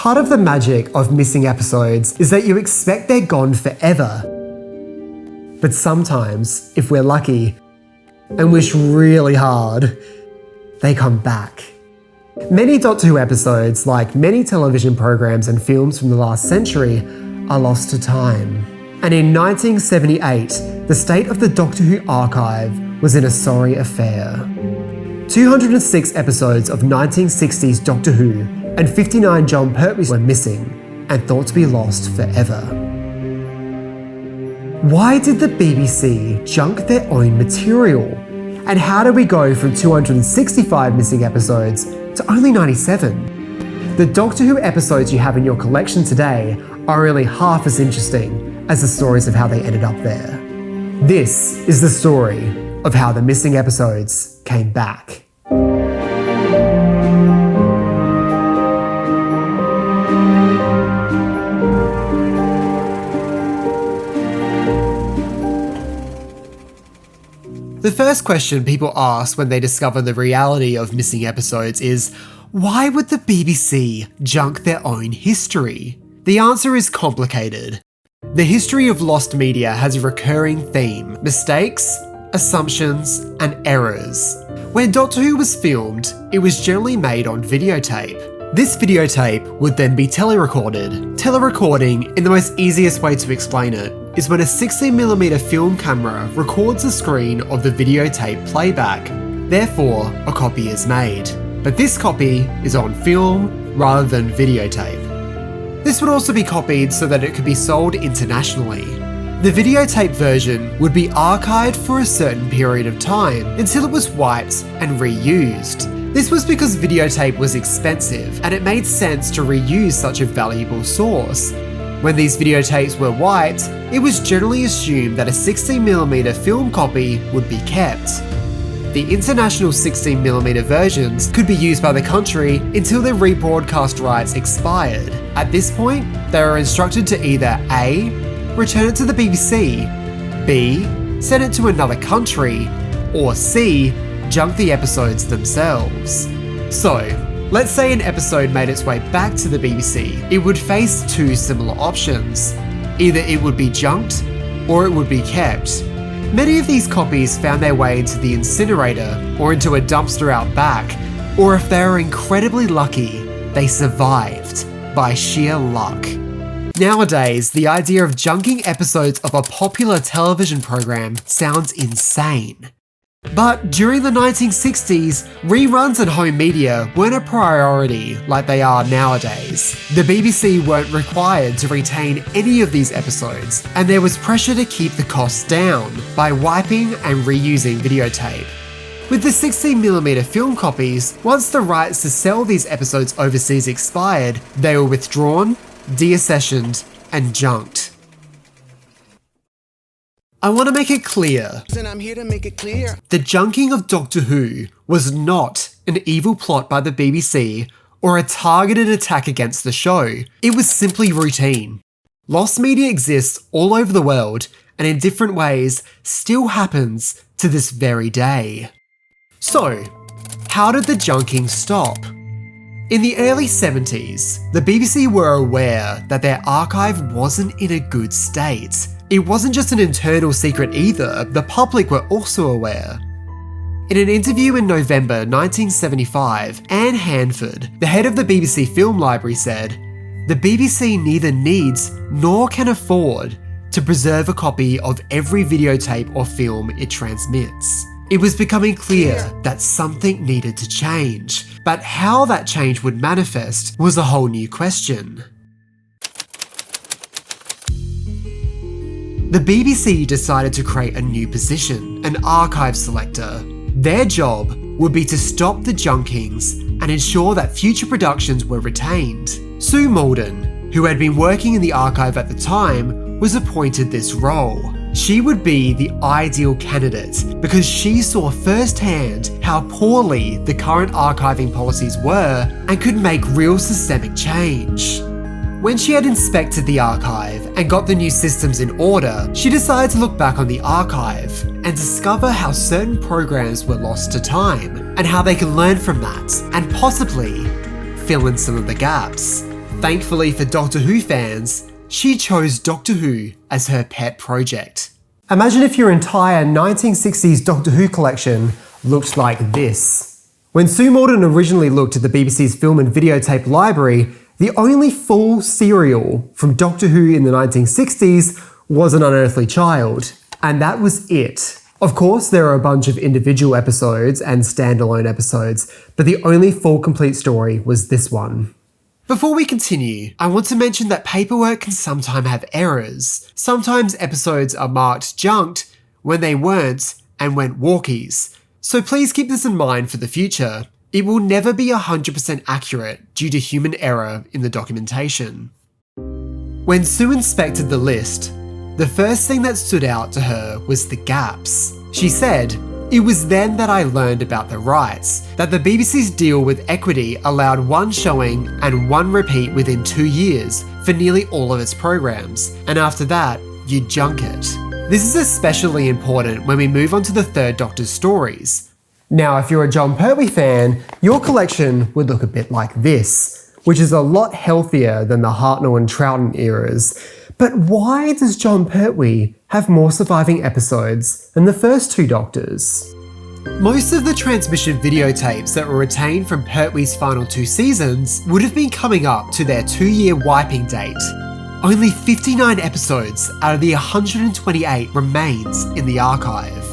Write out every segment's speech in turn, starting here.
Part of the magic of missing episodes is that you expect they're gone forever. But sometimes, if we're lucky, and wish really hard, they come back. Many Doctor Who episodes, like many television programs and films from the last century, are lost to time. And in 1978, the state of the Doctor Who archive was in a sorry affair. 206 episodes of 1960s Doctor Who and 59 Jon Pertwees were missing and thought to be lost forever. Why did the BBC junk their own material? And how do we go from 265 missing episodes to only 97? The Doctor Who episodes you have in your collection today are only half as interesting as the stories of how they ended up there. This is the story of how the missing episodes came back. The first question people ask when they discover the reality of missing episodes is, why would the BBC junk their own history? The answer is complicated. The history of lost media has a recurring theme: mistakes, assumptions, and errors. When Doctor Who was filmed, it was generally made on videotape. This videotape would then be telerecorded. Telerecording, in the most easiest way to explain it, is when a 16mm film camera records the screen of the videotape playback. Therefore, a copy is made. But this copy is on film rather than videotape. This would also be copied so that it could be sold internationally. The videotape version would be archived for a certain period of time until it was wiped and reused. This was because videotape was expensive and it made sense to reuse such a valuable source. When these videotapes were wiped, it was generally assumed that a 16mm film copy would be kept. The international 16mm versions could be used by the country until their rebroadcast rights expired. At this point, they were instructed to either A. return it to the BBC, B. send it to another country, or C. junk the episodes themselves. So, let's say an episode made its way back to the BBC. It would face two similar options. Either it would be junked, or it would be kept. Many of these copies found their way into the incinerator or into a dumpster out back, or if they were incredibly lucky, they survived by sheer luck. Nowadays, the idea of junking episodes of a popular television program sounds insane. But during the 1960s, reruns and home media weren't a priority like they are nowadays. The BBC weren't required to retain any of these episodes, and there was pressure to keep the costs down by wiping and reusing videotape. With the 16mm film copies, once the rights to sell these episodes overseas expired, they were withdrawn, deaccessioned, and junked. I want to make it clear. And I'm here to make it clear. The junking of Doctor Who was not an evil plot by the BBC or a targeted attack against the show. It was simply routine. Lost media exists all over the world and in different ways still happens to this very day. So, how did the junking stop? In the early 70s, the BBC were aware that their archive wasn't in a good state. It wasn't just an internal secret either, the public were also aware. In an interview in November 1975, Anne Hanford, the head of the BBC Film Library, said, "The BBC neither needs nor can afford to preserve a copy of every videotape or film it transmits." It was becoming clear that something needed to change, but how that change would manifest was a whole new question. The BBC decided to create a new position, an archive selector. Their job would be to stop the junkings and ensure that future productions were retained. Sue Malden, who had been working in the archive at the time, was appointed this role. She would be the ideal candidate because she saw firsthand how poorly the current archiving policies were and could make real systemic change. When she had inspected the archive and got the new systems in order, she decided to look back on the archive and discover how certain programs were lost to time and how they can learn from that and possibly fill in some of the gaps. Thankfully for Doctor Who fans, she chose Doctor Who as her pet project. Imagine if your entire 1960s Doctor Who collection looked like this. When Sue Malden originally looked at the BBC's film and videotape library, the only full serial from Doctor Who in the 1960s was An Unearthly Child, and that was it. Of course, there are a bunch of individual episodes and standalone episodes, but the only full complete story was this one. Before we continue, I want to mention that paperwork can sometimes have errors. Sometimes episodes are marked junked when they weren't and went walkies, so please keep this in mind for the future. It will never be 100% accurate due to human error in the documentation. When Sue inspected the list, the first thing that stood out to her was the gaps. She said, "It was then that I learned about the rights, that the BBC's deal with Equity allowed one showing and one repeat within 2 years for nearly all of its programs, and after that, you junk it." This is especially important when we move on to the Third Doctor's stories. Now, if you're a Jon Pertwee fan, your collection would look a bit like this, which is a lot healthier than the Hartnell and Troughton eras. But why does Jon Pertwee have more surviving episodes than the first two Doctors? Most of the transmission videotapes that were retained from Pertwee's final 2 seasons would have been coming up to their 2-year wiping date. Only 59 episodes out of the 128 remains in the archive.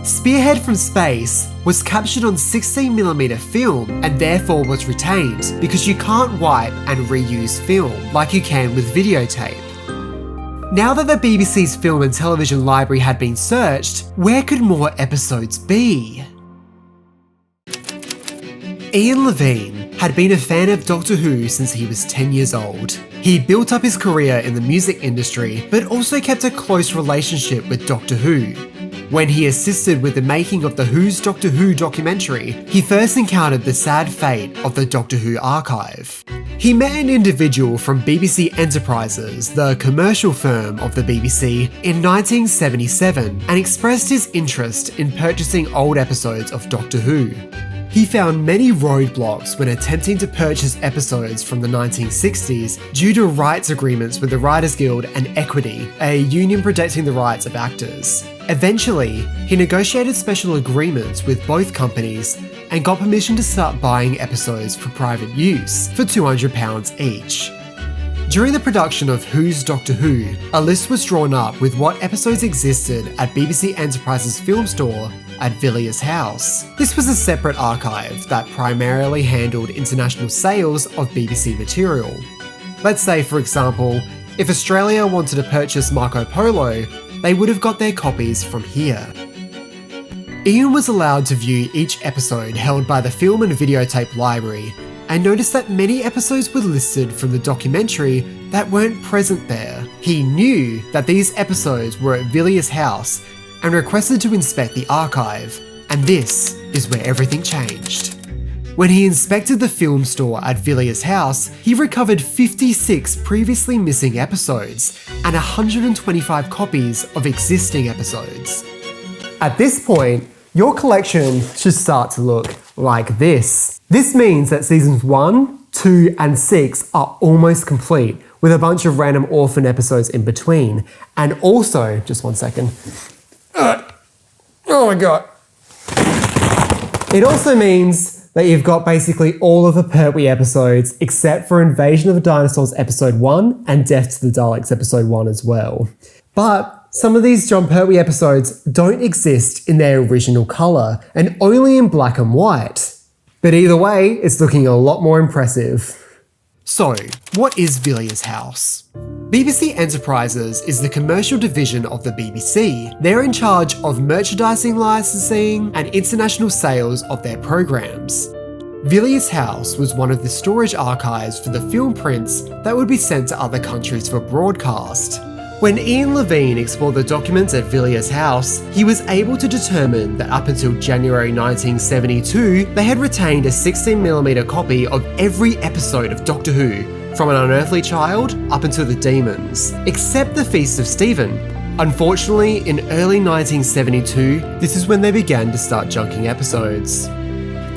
Spearhead from Space was captured on 16mm film and therefore was retained because you can't wipe and reuse film like you can with videotape. Now that the BBC's film and television library had been searched, where could more episodes be? Ian Levine had been a fan of Doctor Who since he was 10 years old. He built up his career in the music industry, but also kept a close relationship with Doctor Who. When he assisted with the making of the Who's Doctor Who documentary, he first encountered the sad fate of the Doctor Who archive. He met an individual from BBC Enterprises, the commercial firm of the BBC, in 1977 and expressed his interest in purchasing old episodes of Doctor Who. He found many roadblocks when attempting to purchase episodes from the 1960s due to rights agreements with the Writers Guild and Equity, a union protecting the rights of actors. Eventually, he negotiated special agreements with both companies and got permission to start buying episodes for private use for £200 each. During the production of Who's Doctor Who, a list was drawn up with what episodes existed at BBC Enterprises film store at Villiers House. This was a separate archive that primarily handled international sales of BBC material. Let's say, for example, if Australia wanted to purchase Marco Polo, they would have got their copies from here. Ian was allowed to view each episode held by the film and videotape library and noticed that many episodes were listed from the documentary that weren't present there. He knew that these episodes were at Villiers House and requested to inspect the archive, and this is where everything changed. When he inspected the film store at Villiers House, he recovered 56 previously missing episodes and 125 copies of existing episodes. At this point, your collection should start to look like this. This means that seasons 1, 2, and 6 are almost complete, with a bunch of random orphan episodes in between. And also, just one second. Oh my god. It also means that you've got basically all of the Pertwee episodes except for Invasion of the Dinosaurs episode 1 and Death to the Daleks episode 1 as well. But some of these Jon Pertwee episodes don't exist in their original colour and only in black and white. But either way, it's looking a lot more impressive. So, what is Villiers House? BBC Enterprises is the commercial division of the BBC. They're in charge of merchandising licensing and international sales of their programs. Villiers House was one of the storage archives for the film prints that would be sent to other countries for broadcast. When Ian Levine explored the documents at Villiers House, he was able to determine that up until January 1972, they had retained a 16mm copy of every episode of Doctor Who, from An Unearthly Child up until The Demons, except The Feast of Stephen. Unfortunately, in early 1972, this is when they began to start junking episodes.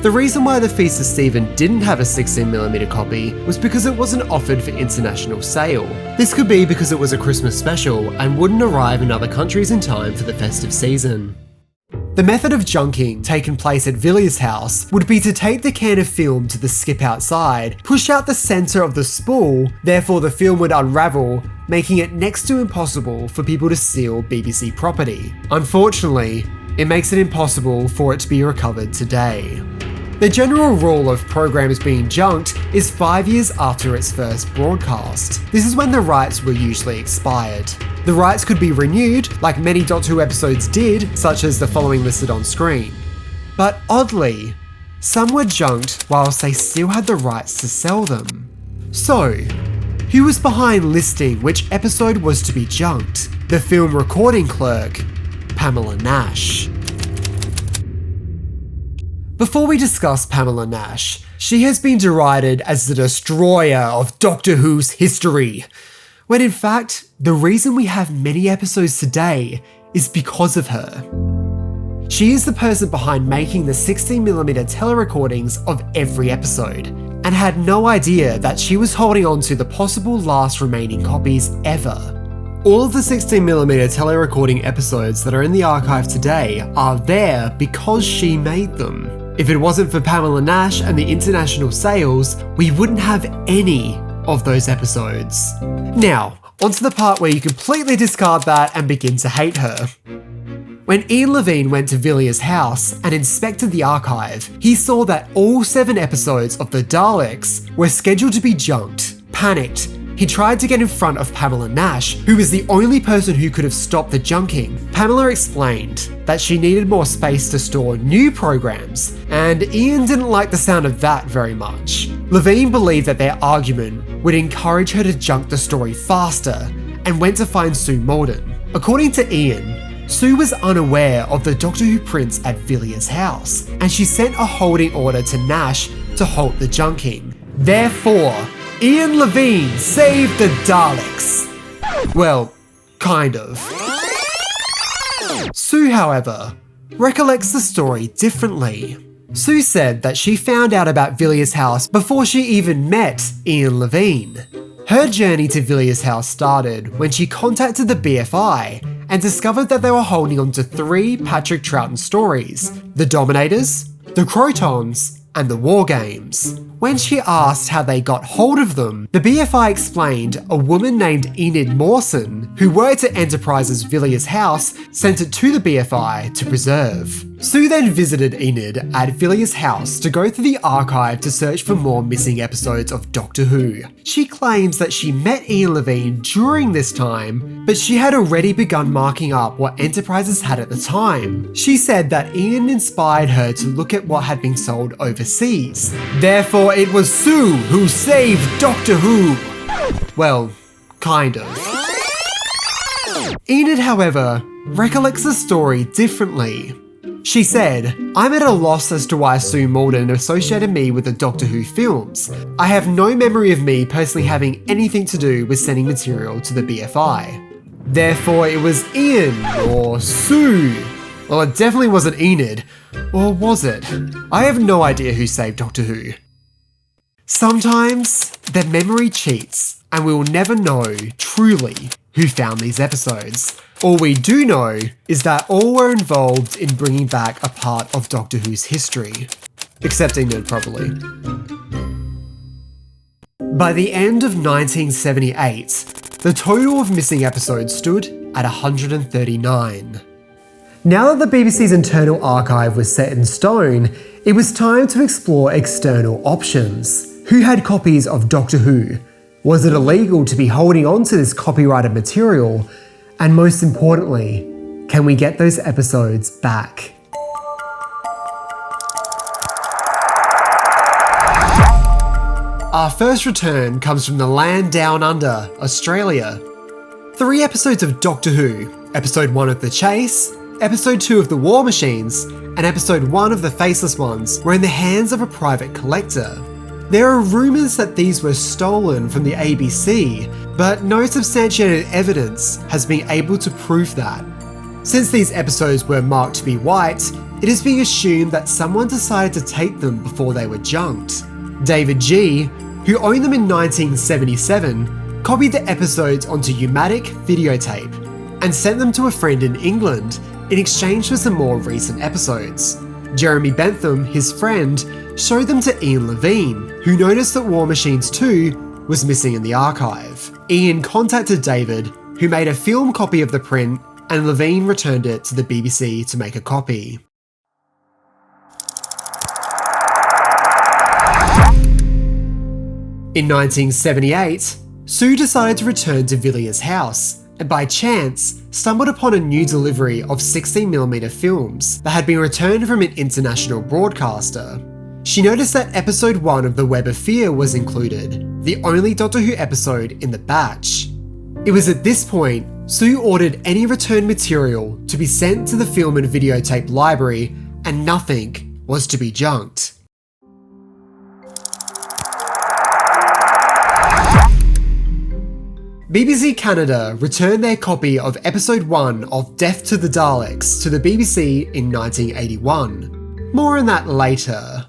The reason why the Feast of Stephen didn't have a 16mm copy was because it wasn't offered for international sale. This could be because it was a Christmas special and wouldn't arrive in other countries in time for the festive season. The method of junking taking place at Villiers' house would be to take the can of film to the skip outside, push out the centre of the spool, therefore the film would unravel, making it next to impossible for people to steal BBC property. Unfortunately, it makes it impossible for it to be recovered today. The general rule of programs being junked is 5 years after its first broadcast. This is when the rights were usually expired. The rights could be renewed, like many Doctor Who episodes did, such as the following listed on screen. But oddly, some were junked whilst they still had the rights to sell them. So, who was behind listing which episode was to be junked? The film recording clerk, Pamela Nash. Before we discuss Pamela Nash, she has been derided as the destroyer of Doctor Who's history, when in fact, the reason we have many episodes today is because of her. She is the person behind making the 16mm telerecordings of every episode, and had no idea that she was holding on to the possible last remaining copies ever. All of the 16mm telerecording episodes that are in the archive today are there because she made them. If it wasn't for Pamela Nash and the international sales, we wouldn't have any of those episodes. Now, onto the part where you completely discard that and begin to hate her. When Ian Levine went to Villiers' house and inspected the archive, he saw that all 7 episodes of The Daleks were scheduled to be junked. Panicked, he tried to get in front of Pamela Nash, who was the only person who could have stopped the junking. Pamela explained that she needed more space to store new programs, and Ian didn't like the sound of that very much. Levine believed that their argument would encourage her to junk the story faster, and went to find Sue Malden. According to Ian, Sue was unaware of the Doctor Who prints at Villiers' house, and she sent a holding order to Nash to halt the junking. Therefore, Ian Levine saved the Daleks. Well, kind of. Sue, however, recollects the story differently. Sue said that she found out about Villiers' house before she even met Ian Levine. Her journey to Villiers' house started when she contacted the BFI and discovered that they were holding on to 3 Patrick Troughton stories: The Dominators, The Crotons, and The War Games. When she asked how they got hold of them, the BFI explained a woman named Enid Mawson, who worked at Enterprise's Villiers' house, sent it to the BFI to preserve. Sue then visited Enid at Villiers' house to go through the archive to search for more missing episodes of Doctor Who. She claims that she met Ian Levine during this time, but she had already begun marking up what Enterprises had at the time. She said that Ian inspired her to look at what had been sold overseas. Therefore, it was Sue who saved Doctor Who. Well, kind of. Enid, however, recollects the story differently. She said, "I'm at a loss as to why Sue Malden associated me with the Doctor Who films. I have no memory of me personally having anything to do with sending material to the BFI. Therefore, it was Ian or Sue. Well, it definitely wasn't Enid. Or was it? I have no idea who saved Doctor Who." Sometimes, their memory cheats, and we will never know, truly, who found these episodes. All we do know is that all were involved in bringing back a part of Doctor Who's history. Except Enid, probably. By the end of 1978, the total of missing episodes stood at 139. Now that the BBC's internal archive was set in stone, it was time to explore external options. Who had copies of Doctor Who? Was it illegal to be holding on to this copyrighted material? And most importantly, can we get those episodes back? Our first return comes from the land down under, Australia. 3 episodes of Doctor Who, Episode 1 of The Chase, Episode 2 of The War Machines, and Episode 1 of The Faceless Ones were in the hands of a private collector. There are rumours that these were stolen from the ABC, but no substantiated evidence has been able to prove that. Since these episodes were marked to be white, it is being assumed that someone decided to tape them before they were junked. David G., who owned them in 1977, copied the episodes onto U-matic videotape and sent them to a friend in England in exchange for some more recent episodes. Jeremy Bentham, his friend, showed them to Ian Levine, who noticed that War Machines 2 was missing in the archive. Ian contacted David, who made a film copy of the print, and Levine returned it to the BBC to make a copy. In 1978, Sue decided to return to Villiers' house, and by chance, stumbled upon a new delivery of 16mm films that had been returned from an international broadcaster. She noticed that episode 1 of The Web of Fear was included, the only Doctor Who episode in the batch. It was at this point, Sue ordered any returned material to be sent to the film and videotape library, and nothing was to be junked. BBC Canada returned their copy of episode 1 of Death to the Daleks to the BBC in 1981. More on that later.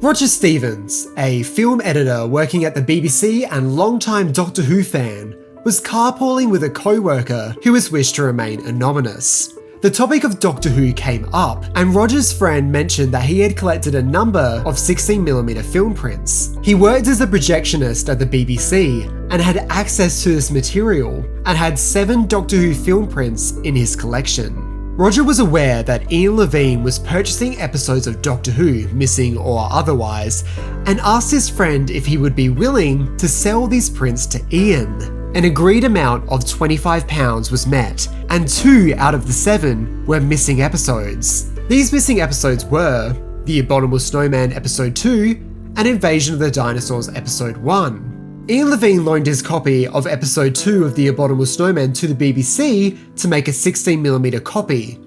Roger Stevens, a film editor working at the BBC and longtime Doctor Who fan, was carpooling with a co-worker who was wished to remain anonymous. The topic of Doctor Who came up, and Roger's friend mentioned that he had collected a number of 16mm film prints. He worked as a projectionist at the BBC and had access to this material, and had 7 Doctor Who film prints in his collection. Roger was aware that Ian Levine was purchasing episodes of Doctor Who, missing or otherwise, and asked his friend if he would be willing to sell these prints to Ian. An agreed amount of £25 was met, and 2 out of the 7 were missing episodes. These missing episodes were The Abominable Snowmen Episode 2 and Invasion of the Dinosaurs Episode 1. Ian Levine loaned his copy of Episode 2 of The Abominable Snowmen to the BBC to make a 16mm copy.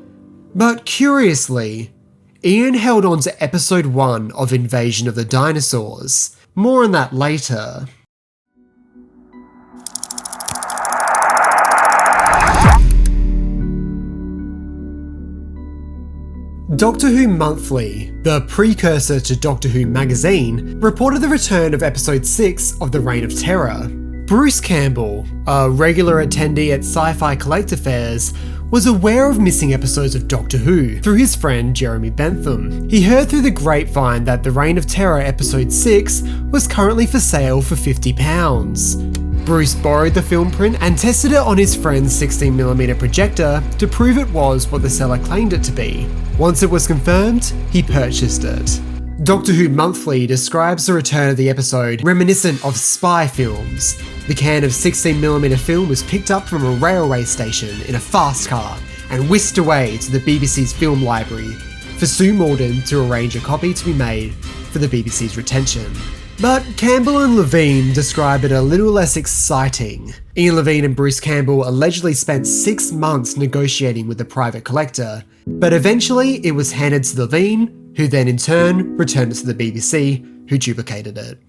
But curiously, Ian held on to Episode 1 of Invasion of the Dinosaurs. More on that later. Doctor Who Monthly, the precursor to Doctor Who magazine, reported the return of episode 6 of The Reign of Terror. Bruce Campbell, a regular attendee at Sci-Fi Collector Fairs, was aware of missing episodes of Doctor Who through his friend Jeremy Bentham. He heard through the grapevine that The Reign of Terror episode 6 was currently for sale for £50. Bruce borrowed the film print and tested it on his friend's 16mm projector to prove it was what the seller claimed it to be. Once it was confirmed, he purchased it. Doctor Who Monthly describes the return of the episode reminiscent of spy films. The can of 16mm film was picked up from a railway station in a fast car and whisked away to the BBC's film library for Sue Malden to arrange a copy to be made for the BBC's retention. But Campbell and Levine describe it a little less exciting. Ian Levine and Bruce Campbell allegedly spent 6 months negotiating with the private collector, but eventually it was handed to Levine, who then in turn returned it to the BBC, who duplicated it.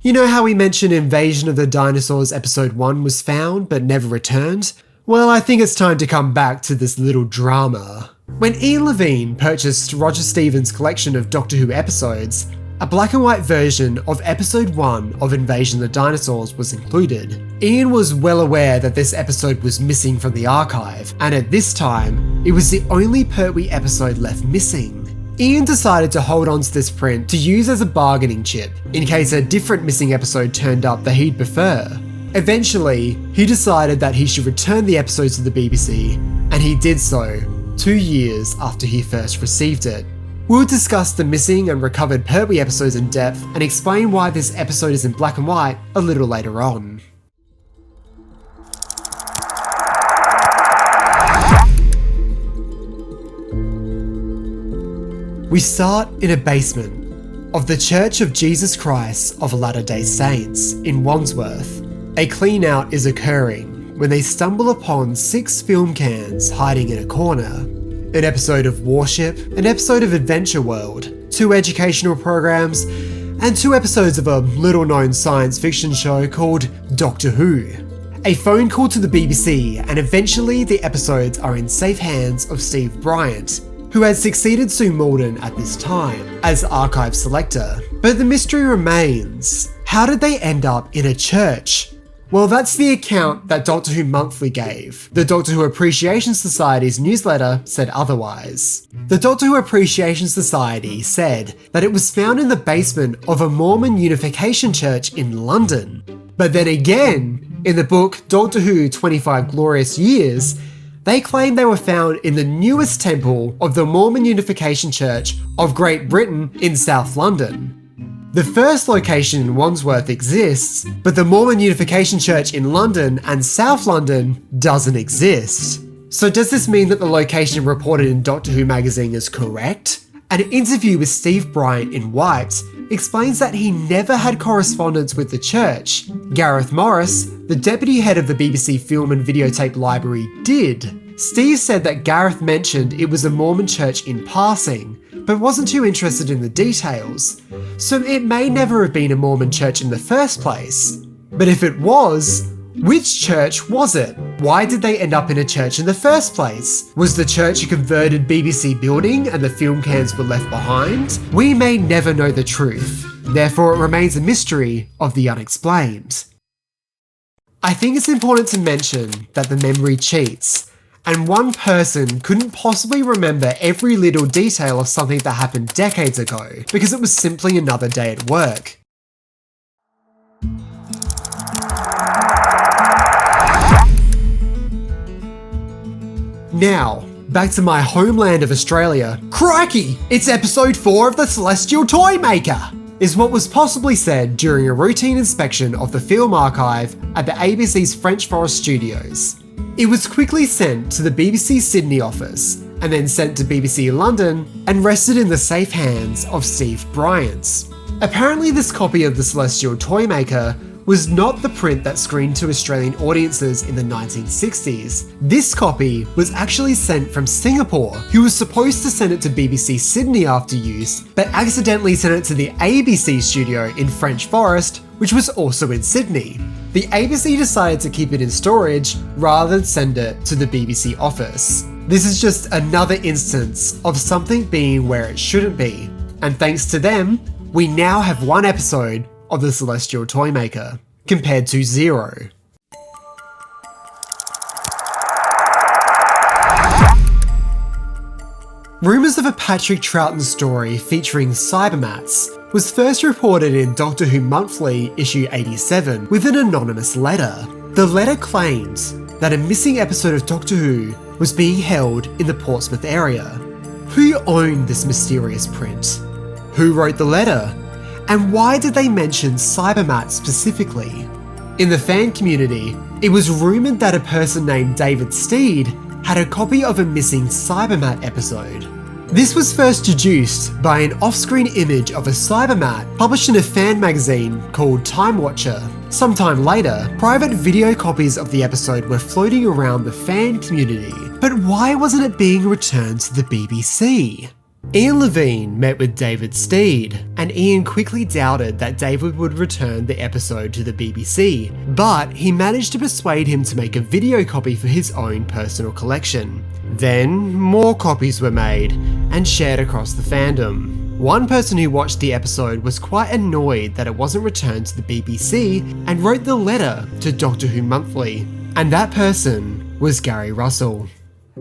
You know how we mentioned Invasion of the Dinosaurs episode 1 was found but never returned? Well, I think it's time to come back to this little drama. When Ian Levine purchased Roger Stevens' collection of Doctor Who episodes, a black and white version of episode 1 of Invasion of the Dinosaurs was included. Ian was well aware that this episode was missing from the archive, and at this time, it was the only Pertwee episode left missing. Ian decided to hold on to this print to use as a bargaining chip, in case a different missing episode turned up that he'd prefer. Eventually, he decided that he should return the episodes to the BBC, and he did so 2 years after he first received it. We'll discuss the missing and recovered Pertwee episodes in depth and explain why this episode is in black and white a little later on. We start in a basement of the Church of Jesus Christ of Latter-day Saints in Wandsworth. A clean-out is occurring when they stumble upon 6 film cans hiding in a corner. An episode of Warship, an episode of Adventure World, 2 educational programs, and 2 episodes of a little-known science fiction show called Doctor Who. A phone call to the BBC, and eventually the episodes are in safe hands of Steve Bryant, who had succeeded Sue Malden at this time as archive selector. But the mystery remains, how did they end up in a church? Well, that's the account that Doctor Who Monthly gave. The Doctor Who Appreciation Society's newsletter said otherwise. The Doctor Who Appreciation Society said that it was found in the basement of a Mormon Unification Church in London. But then again, in the book Doctor Who 25 Glorious Years, they claim they were found in the newest temple of the Mormon Unification Church of Great Britain in South London. The first location in Wandsworth exists, but the Mormon Unification Church in London and South London doesn't exist. So does this mean that the location reported in Doctor Who magazine is correct? An interview with Steve Bryant in Wiped explains that he never had correspondence with the church. Gareth Morris, the deputy head of the BBC Film and Videotape Library, did. Steve said that Gareth mentioned it was a Mormon church in passing, but wasn't too interested in the details, so it may never have been a Mormon church in the first place. But if it was, which church was it? Why did they end up in a church in the first place? Was the church a converted BBC building and the film cans were left behind? We may never know the truth, therefore it remains a mystery of the unexplained. I think it's important to mention that the memory cheats, and one person couldn't possibly remember every little detail of something that happened decades ago, because it was simply another day at work. Now, back to my homeland of Australia. Crikey! It's episode 4 of the Celestial Toymaker! Is what was possibly said during a routine inspection of the film archive at the ABC's French Forest Studios. It was quickly sent to the BBC Sydney office, and then sent to BBC London, and rested in the safe hands of Steve Bryant. Apparently this copy of the Celestial Toymaker was not the print that screened to Australian audiences in the 1960s. This copy was actually sent from Singapore, who was supposed to send it to BBC Sydney after use, but accidentally sent it to the ABC studio in French Forest, which was also in Sydney. The ABC decided to keep it in storage rather than send it to the BBC office. This is just another instance of something being where it shouldn't be, and thanks to them, we now have 1 episode of the Celestial Toymaker, compared to 0. Rumours of a Patrick Troughton story featuring Cybermats was first reported in Doctor Who Monthly issue 87 with an anonymous letter. The letter claims that a missing episode of Doctor Who was being held in the Portsmouth area. Who owned this mysterious print? Who wrote the letter? And why did they mention Cybermat specifically? In the fan community, it was rumoured that a person named David Steed had a copy of a missing Cybermat episode. This was first deduced by an off-screen image of a Cybermat published in a fan magazine called Time Watcher. Sometime later, private video copies of the episode were floating around the fan community, but why wasn't it being returned to the BBC? Ian Levine met with David Steed, and Ian quickly doubted that David would return the episode to the BBC, but he managed to persuade him to make a video copy for his own personal collection. Then, more copies were made and shared across the fandom. One person who watched the episode was quite annoyed that it wasn't returned to the BBC and wrote the letter to Doctor Who Monthly, and that person was Gary Russell.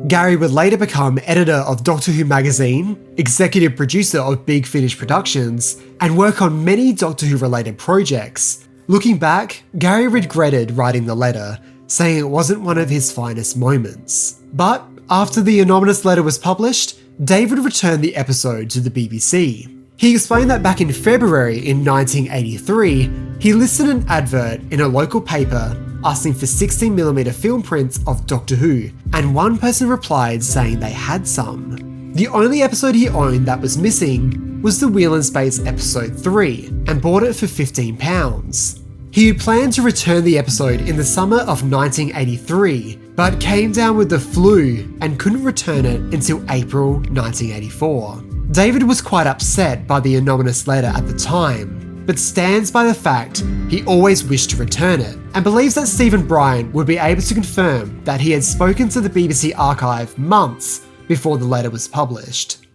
Gary would later become editor of Doctor Who magazine, executive producer of Big Finish Productions, and work on many Doctor Who related projects. Looking back, Gary regretted writing the letter, saying it wasn't one of his finest moments. But after the anonymous letter was published, David returned the episode to the BBC. He explained that back in February in 1983, he listed an advert in a local paper asking for 16mm film prints of Doctor Who, and one person replied saying they had some. The only episode he owned that was missing was the Wheel in Space episode 3, and bought it for £15. He had planned to return the episode in the summer of 1983, but came down with the flu and couldn't return it until April 1984. David was quite upset by the anonymous letter at the time. but stands by the fact he always wished to return it, and believes that Stephen Bryant would be able to confirm that he had spoken to the BBC archive months before the letter was published.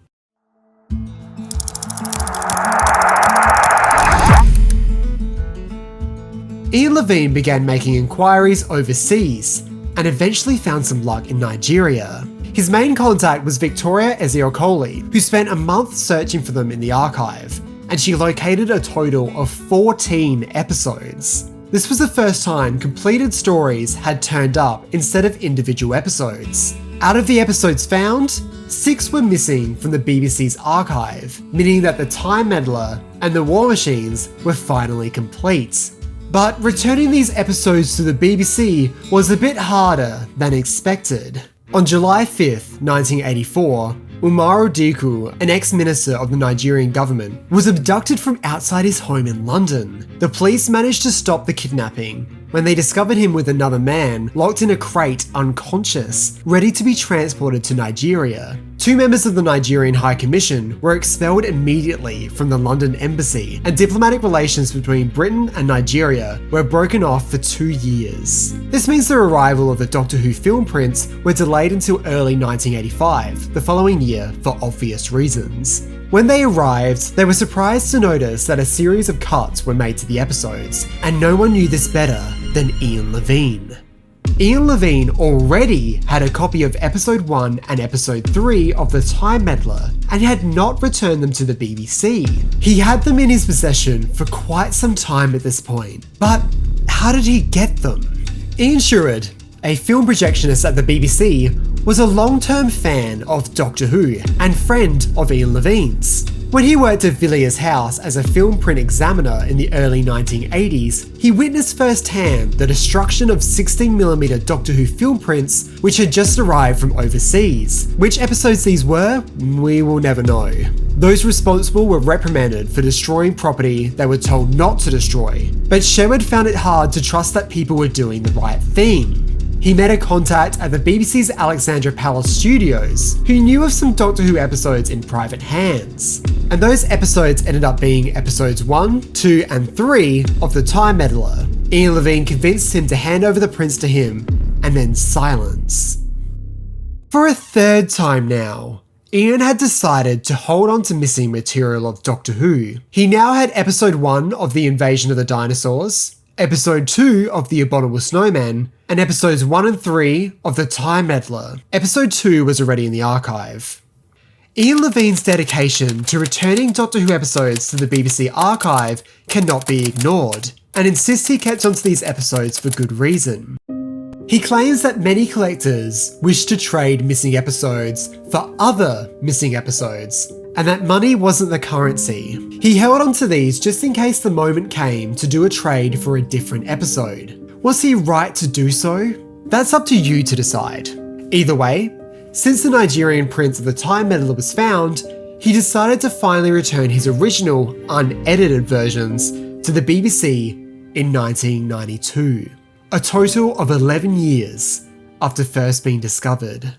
Ian Levine began making inquiries overseas and eventually found some luck in Nigeria. His main contact was Victoria Ezeokoli, who spent a month searching for them in the archive, and she located a total of 14 episodes. This was the first time completed stories had turned up instead of individual episodes. Out of the episodes found, 6 were missing from the BBC's archive, meaning that the Time Meddler and the War Machines were finally complete. But returning these episodes to the BBC was a bit harder than expected. On July 5th, 1984, Umaru Dikku, an ex-minister of the Nigerian government, was abducted from outside his home in London. The police managed to stop the kidnapping when they discovered him with another man locked in a crate unconscious, ready to be transported to Nigeria. 2 members of the Nigerian High Commission were expelled immediately from the London embassy, and diplomatic relations between Britain and Nigeria were broken off for 2 years. This means the arrival of the Doctor Who film prints were delayed until early 1985, the following year for obvious reasons. When they arrived, they were surprised to notice that a series of cuts were made to the episodes, and no one knew this better than Ian Levine. Ian Levine already had a copy of episode 1 and episode 3 of The Time Meddler and had not returned them to the BBC. He had them in his possession for quite some time at this point, but how did he get them? Ian Sherwood, a film projectionist at the BBC, was a long-term fan of Doctor Who and friend of Ian Levine's. When he worked at Villiers House as a film print examiner in the early 1980s, he witnessed firsthand the destruction of 16mm Doctor Who film prints which had just arrived from overseas. Which episodes these were, we will never know. Those responsible were reprimanded for destroying property they were told not to destroy, but Sherwood found it hard to trust that people were doing the right thing. He met a contact at the BBC's Alexandra Palace studios who knew of some Doctor Who episodes in private hands. And those episodes ended up being episodes 1, 2 and 3 of The Time Meddler. Ian Levine convinced him to hand over the prints to him, and then silence. For a third time now, Ian had decided to hold on to missing material of Doctor Who. He now had episode 1 of The Invasion of the Dinosaurs, episode 2 of The Abominable Snowmen, and episodes 1 and 3 of The Time Meddler. Episode 2 was already in the archive. Ian Levine's dedication to returning Doctor Who episodes to the BBC archive cannot be ignored, and insists he kept onto these episodes for good reason. He claims that many collectors wish to trade missing episodes for other missing episodes, and that money wasn't the currency. He held on to these just in case the moment came to do a trade for a different episode. Was he right to do so? That's up to you to decide. Either way, since the Nigerian prints of The Time Meddler was found, he decided to finally return his original, unedited versions to the BBC in 1992. A total of 11 years after first being discovered.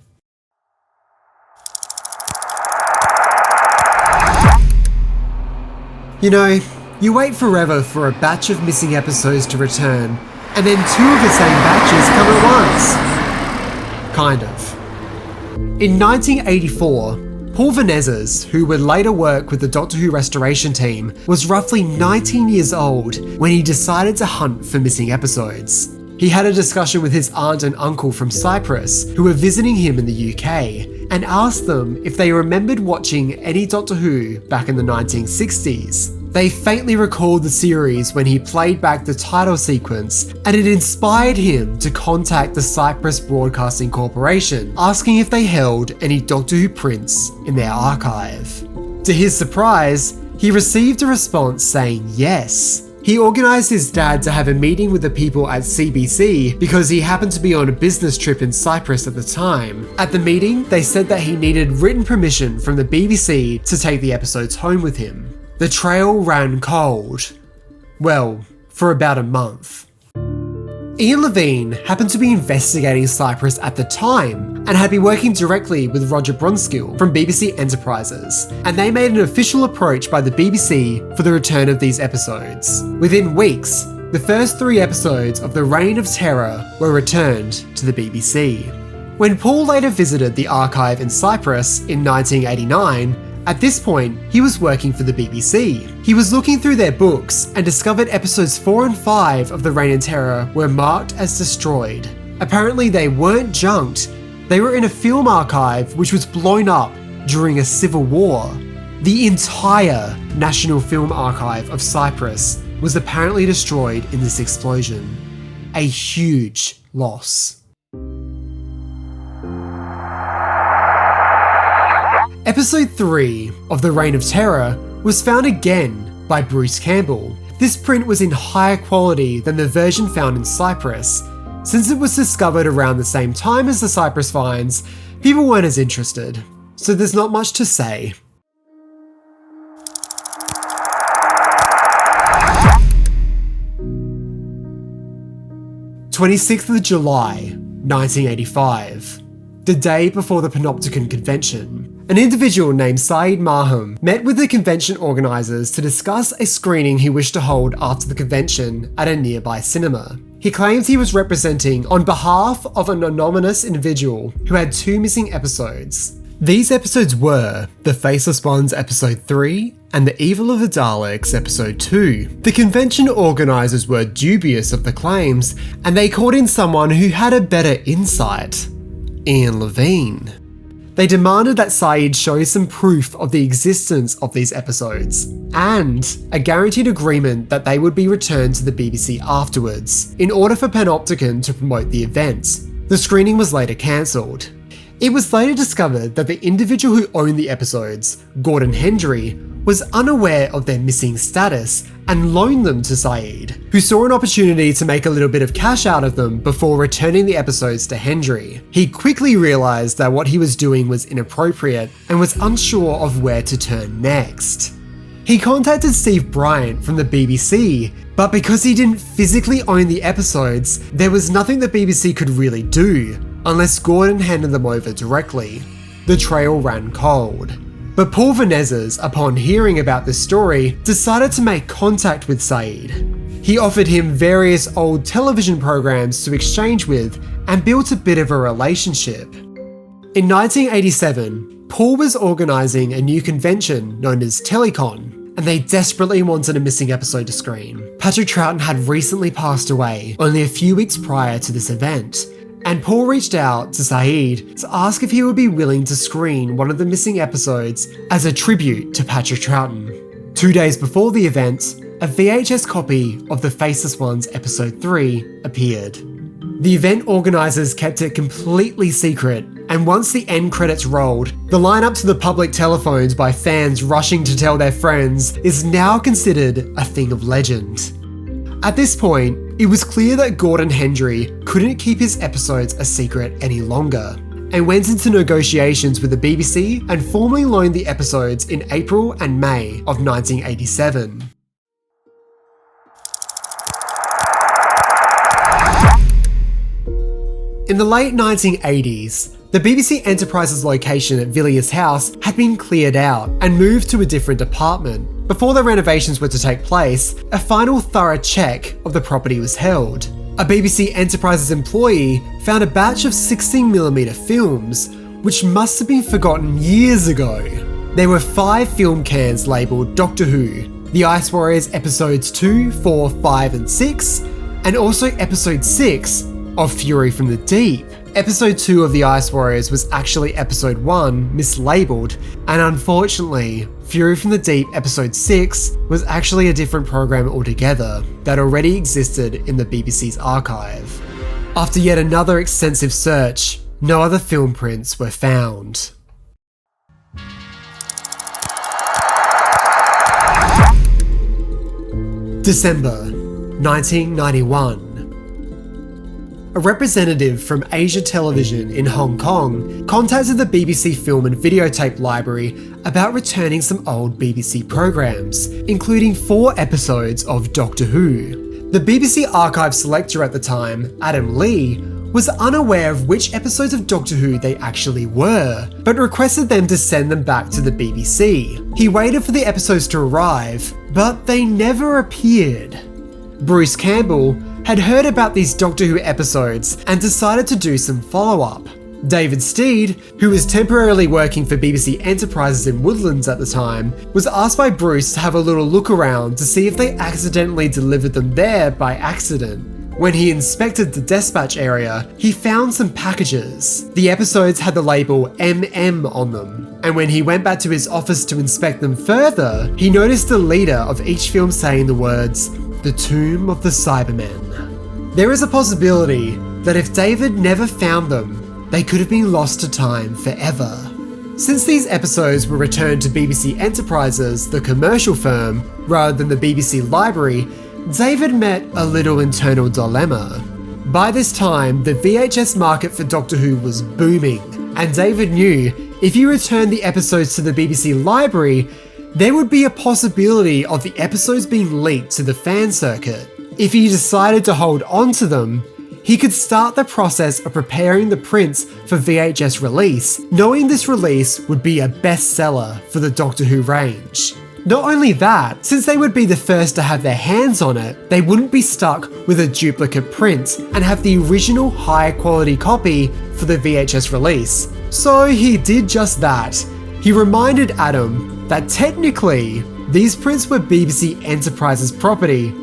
You know, you wait forever for a batch of missing episodes to return, and then 2 of the same batches come at once. Kind of. In 1984, Paul Venezes, who would later work with the Doctor Who restoration team, was roughly 19 years old when he decided to hunt for missing episodes. He had a discussion with his aunt and uncle from Cyprus, who were visiting him in the UK, and asked them if they remembered watching any Doctor Who back in the 1960s. They faintly recalled the series when he played back the title sequence, and it inspired him to contact the Cyprus Broadcasting Corporation, asking if they held any Doctor Who prints in their archive. To his surprise, he received a response saying yes. He organised his dad to have a meeting with the people at CBC because he happened to be on a business trip in Cyprus at the time. At the meeting, they said that he needed written permission from the BBC to take the episodes home with him. The trail ran cold. Well, for about a month. Ian Levine happened to be investigating Cyprus at the time and had been working directly with Roger Brunskill from BBC Enterprises, and they made an official approach by the BBC for the return of these episodes. Within weeks, the first 3 episodes of The Reign of Terror were returned to the BBC. When Paul later visited the archive in Cyprus in 1989, at this point, he was working for the BBC. He was looking through their books and discovered episodes 4 and 5 of The Reign of Terror were marked as destroyed. Apparently they weren't junked, they were in a film archive which was blown up during a civil war. The entire National Film Archive of Cyprus was apparently destroyed in this explosion. A huge loss. Episode 3 of The Reign of Terror was found again by Bruce Campbell. This print was in higher quality than the version found in Cyprus. Since it was discovered around the same time as the Cyprus finds, people weren't as interested, so there's not much to say. July 26th, 1985. The day before the Panopticon convention. An individual named Saeed Marham met with the convention organisers to discuss a screening he wished to hold after the convention at a nearby cinema. He claims he was representing on behalf of an anonymous individual who had 2 missing episodes. These episodes were The Faceless Ones Episode 3 and The Evil of the Daleks Episode 2. The convention organisers were dubious of the claims, and they called in someone who had a better insight: Ian Levine. They demanded that Saeed show some proof of the existence of these episodes, and a guaranteed agreement that they would be returned to the BBC afterwards, in order for Panopticon to promote the event. The screening was later cancelled. It was later discovered that the individual who owned the episodes, Gordon Hendry, was unaware of their missing status and loaned them to Saeed, who saw an opportunity to make a little bit of cash out of them before returning the episodes to Hendry. He quickly realised that what he was doing was inappropriate and was unsure of where to turn next. He contacted Steve Bryant from the BBC, but because he didn't physically own the episodes, there was nothing the BBC could really do, unless Gordon handed them over directly. The trail ran cold. But Paul Venezes, upon hearing about this story, decided to make contact with Saeed. He offered him various old television programs to exchange with and built a bit of a relationship. In 1987, Paul was organising a new convention known as Telecon, and they desperately wanted a missing episode to screen. Patrick Troughton had recently passed away only a few weeks prior to this event, and Paul reached out to Saeed to ask if he would be willing to screen one of the missing episodes as a tribute to Patrick Troughton. 2 days before the event, a VHS copy of The Faceless Ones Episode 3 appeared. The event organisers kept it completely secret, and once the end credits rolled, the lineup to the public telephones by fans rushing to tell their friends is now considered a thing of legend. At this point, it was clear that Gordon Hendry couldn't keep his episodes a secret any longer, and went into negotiations with the BBC and formally loaned the episodes in April and May of 1987. In the late 1980s, the BBC Enterprises location at Villiers House had been cleared out and moved to a different apartment. Before the renovations were to take place, a final thorough check of the property was held. A BBC Enterprises employee found a batch of 16mm films, which must have been forgotten years ago. There were 5 film cans labelled Doctor Who, The Ice Warriors Episodes 2, 4, 5 and 6, and also Episode 6 of Fury from the Deep. Episode 2 of The Ice Warriors was actually Episode 1, mislabelled, and unfortunately, Fury from the Deep Episode 6 was actually a different program altogether that already existed in the BBC's archive. After yet another extensive search, no other film prints were found. December 1991. A representative from Asia Television in Hong Kong contacted the BBC Film and Videotape Library about returning some old BBC programs, including 4 episodes of Doctor Who. The BBC archive selector at the time, Adam Lee, was unaware of which episodes of Doctor Who they actually were, but requested them to send them back to the BBC. He waited for the episodes to arrive, but they never appeared. Bruce Campbell had heard about these Doctor Who episodes and decided to do some follow-up. David Steed, who was temporarily working for BBC Enterprises in Woodlands at the time, was asked by Bruce to have a little look around to see if they accidentally delivered them there by accident. When he inspected the dispatch area, he found some packages. The episodes had the label MM on them, and when he went back to his office to inspect them further, he noticed the leader of each film saying the words, "The Tomb of the Cybermen." There is a possibility that if David never found them, they could have been lost to time forever. Since these episodes were returned to BBC Enterprises, the commercial firm, rather than the BBC Library, David met a little internal dilemma. By this time, the VHS market for Doctor Who was booming, and David knew if you returned the episodes to the BBC Library, there would be a possibility of the episodes being leaked to the fan circuit. If he decided to hold on to them, he could start the process of preparing the prints for VHS release, knowing this release would be a bestseller for the Doctor Who range. Not only that, since they would be the first to have their hands on it, they wouldn't be stuck with a duplicate print and have the original higher quality copy for the VHS release. So he did just that. He reminded Adam that technically, these prints were BBC Enterprises property.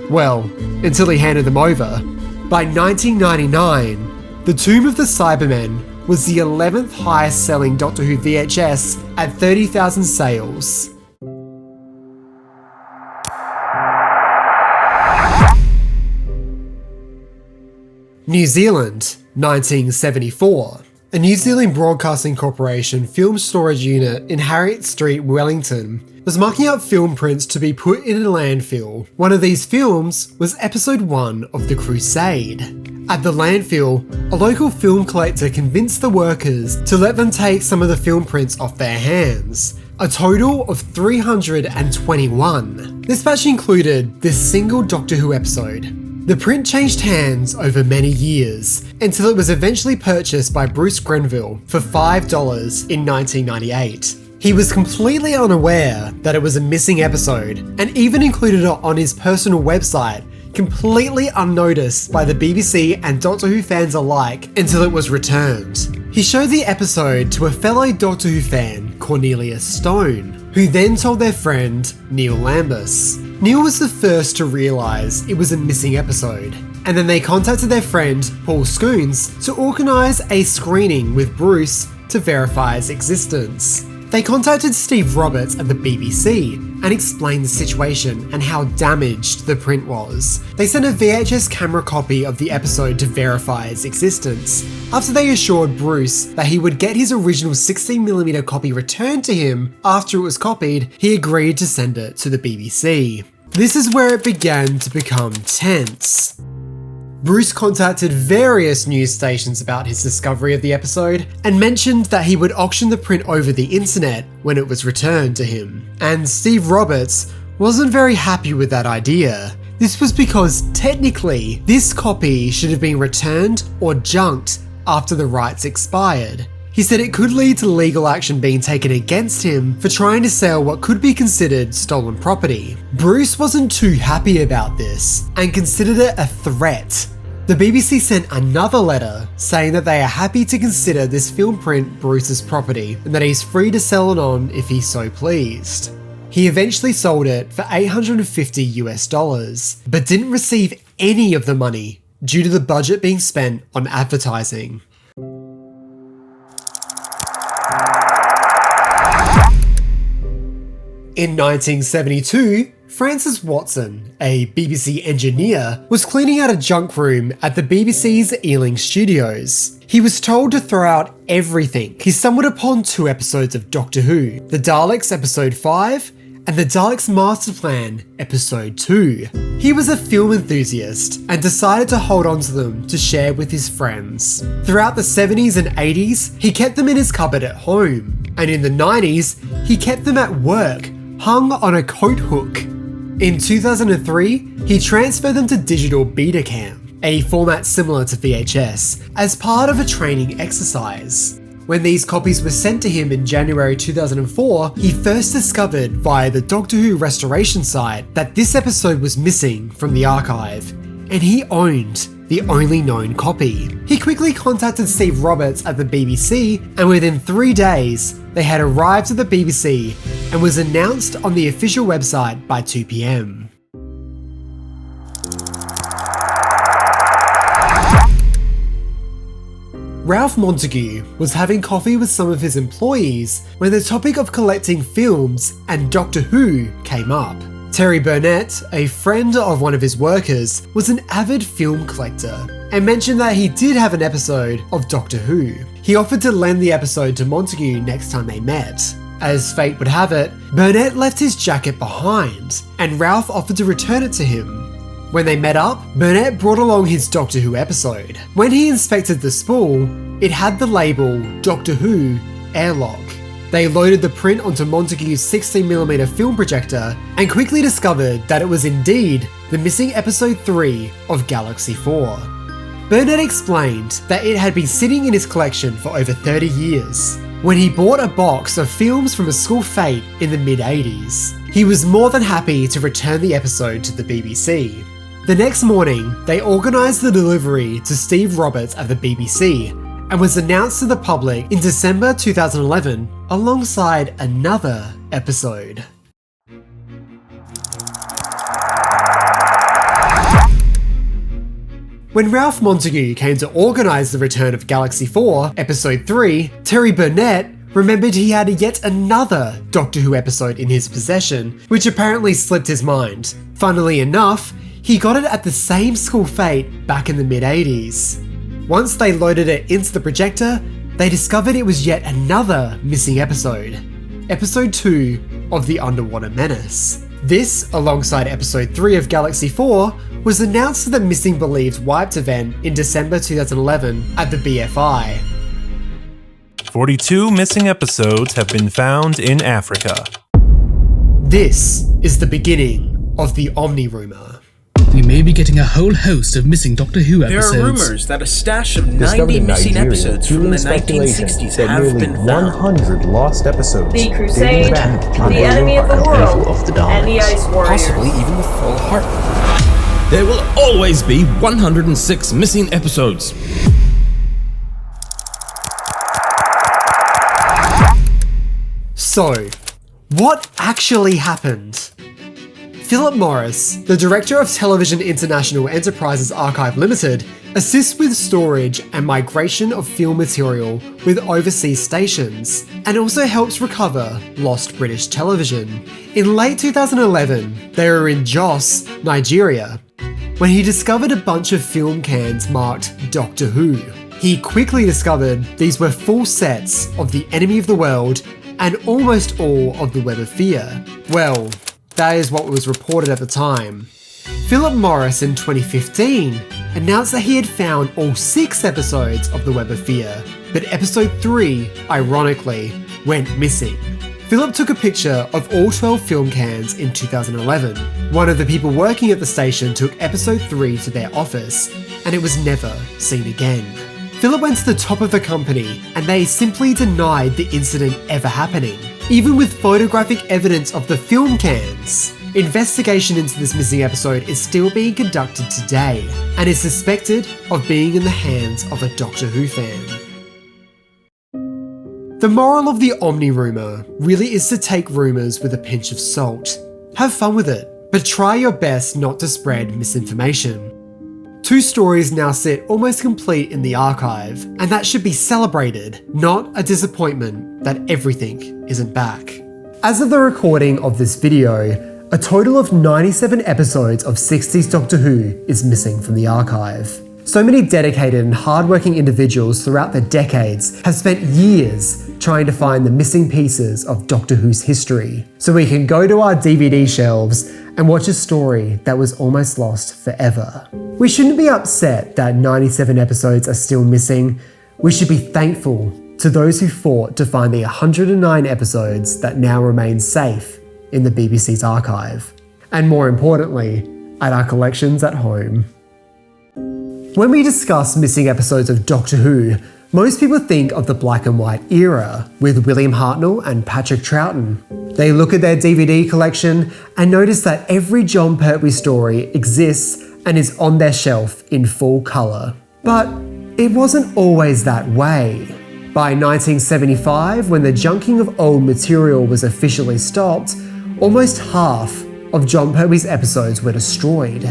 Well, until he handed them over. By 1999, The Tomb of the Cybermen was the 11th highest selling Doctor Who VHS at 30,000 sales. New Zealand, 1974. A New Zealand Broadcasting Corporation film storage unit in Harriet Street, Wellington, was marking up film prints to be put in a landfill. One of these films was episode 1 of The Crusade. At the landfill, a local film collector convinced the workers to let them take some of the film prints off their hands. A total of 321. This batch included this single Doctor Who episode. The print changed hands over many years, until it was eventually purchased by Bruce Grenville for $5 in 1998. He was completely unaware that it was a missing episode, and even included it on his personal website, completely unnoticed by the BBC and Doctor Who fans alike until it was returned. He showed the episode to a fellow Doctor Who fan, Cornelia Stone, who then told their friend, Neil Lambus. Neil was the first to realise it was a missing episode, and then they contacted their friend, Paul Scoons, to organise a screening with Bruce to verify its existence. They contacted Steve Roberts at the BBC and explained the situation and how damaged the print was. They sent a VHS camera copy of the episode to verify its existence. After they assured Bruce that he would get his original 16mm copy returned to him after it was copied, he agreed to send it to the BBC. This is where it began to become tense. Bruce contacted various news stations about his discovery of the episode and mentioned that he would auction the print over the internet when it was returned to him. And Steve Roberts wasn't very happy with that idea. This was because technically this copy should have been returned or junked after the rights expired. He said it could lead to legal action being taken against him for trying to sell what could be considered stolen property. Bruce wasn't too happy about this and considered it a threat. The BBC sent another letter saying that they are happy to consider this film print Bruce's property and that he's free to sell it on if he's so pleased. He eventually sold it for $850 but didn't receive any of the money due to the budget being spent on advertising. In 1972, Francis Watson, a BBC engineer, was cleaning out a junk room at the BBC's Ealing Studios. He was told to throw out everything. He stumbled upon 2 episodes of Doctor Who, The Daleks Episode 5 and The Daleks Master Plan Episode 2. He was a film enthusiast and decided to hold on to them to share with his friends. Throughout the 70s and 80s, he kept them in his cupboard at home, and in the 90s, he kept them at work, hung on a coat hook. In 2003, he transferred them to digital Betacam, a format similar to VHS, as part of a training exercise. When these copies were sent to him in January 2004, he first discovered via the Doctor Who restoration site that this episode was missing from the archive, and he owned the only known copy. He quickly contacted Steve Roberts at the BBC, and within 3 days, they had arrived at the BBC and was announced on the official website by 2 PM. Ralph Montague was having coffee with some of his employees when the topic of collecting films and Doctor Who came up. Terry Burnett, a friend of one of his workers, was an avid film collector and mentioned that he did have an episode of Doctor Who. He offered to lend the episode to Montague next time they met. As fate would have it, Burnett left his jacket behind, and Ralph offered to return it to him. When they met up, Burnett brought along his Doctor Who episode. When he inspected the spool, it had the label Doctor Who Airlock. They loaded the print onto Montague's 16mm film projector and quickly discovered that it was indeed the missing episode 3 of Galaxy 4. Burnett explained that it had been sitting in his collection for over 30 years. When he bought a box of films from a school fete in the mid-80s, he was more than happy to return the episode to the BBC. The next morning, they organised the delivery to Steve Roberts at the BBC and was announced to the public in December 2011 alongside another episode. When Ralph Montague came to organise the return of Galaxy 4, Episode 3, Terry Burnett remembered he had yet another Doctor Who episode in his possession, which apparently slipped his mind. Funnily enough, he got it at the same school fete back in the mid-80s. Once they loaded it into the projector, they discovered it was yet another missing episode. Episode 2 of the Underwater Menace. This, alongside Episode 3 of Galaxy 4, was announced at the Missing Believed Wiped event in December 2011 at the BFI. 42 missing episodes have been found in Africa. This is the beginning of the Omnirumor. We may be getting a whole host of missing Doctor Who episodes. There are rumors that a stash of 90 missing episodes from the 1960s have been found. 100 lost episodes. The Crusade, the Enemy of the World, and the Ice Warriors. Possibly even the full Hartnell. There will always be 106 missing episodes. So, what actually happened? Philip Morris, the director of Television International Enterprises Archive Limited, assists with storage and migration of film material with overseas stations, and also helps recover lost British television. In late 2011, they were in Jos, Nigeria, when he discovered a bunch of film cans marked Doctor Who. He quickly discovered these were full sets of The Enemy of the World and almost all of The Web of Fear. Well, that is what was reported at the time. Philip Morris in 2015 announced that he had found all 6 episodes of The Web of Fear, but episode 3, ironically, went missing. Philip took a picture of all 12 film cans in 2011. One of the people working at the station took episode 3 to their office, and it was never seen again. Philip went to the top of the company, and they simply denied the incident ever happening, even with photographic evidence of the film cans. Investigation into this missing episode is still being conducted today, and is suspected of being in the hands of a Doctor Who fan. The moral of the Omnirumor really is to take rumours with a pinch of salt. Have fun with it, but try your best not to spread misinformation. 2 stories now sit almost complete in the archive, and that should be celebrated, not a disappointment that everything isn't back. As of the recording of this video, a total of 97 episodes of 60s Doctor Who is missing from the archive. So many dedicated and hardworking individuals throughout the decades have spent years trying to find the missing pieces of Doctor Who's history, so we can go to our DVD shelves and watch a story that was almost lost forever. We shouldn't be upset that 97 episodes are still missing. We should be thankful to those who fought to find the 109 episodes that now remain safe in the BBC's archive. and more importantly, at our collections at home. When we discuss missing episodes of Doctor Who, most people think of the black and white era with William Hartnell and Patrick Troughton. They look at their DVD collection and notice that every Jon Pertwee story exists and is on their shelf in full colour. But it wasn't always that way. By 1975, when the junking of old material was officially stopped, almost half of Jon Pertwee's episodes were destroyed.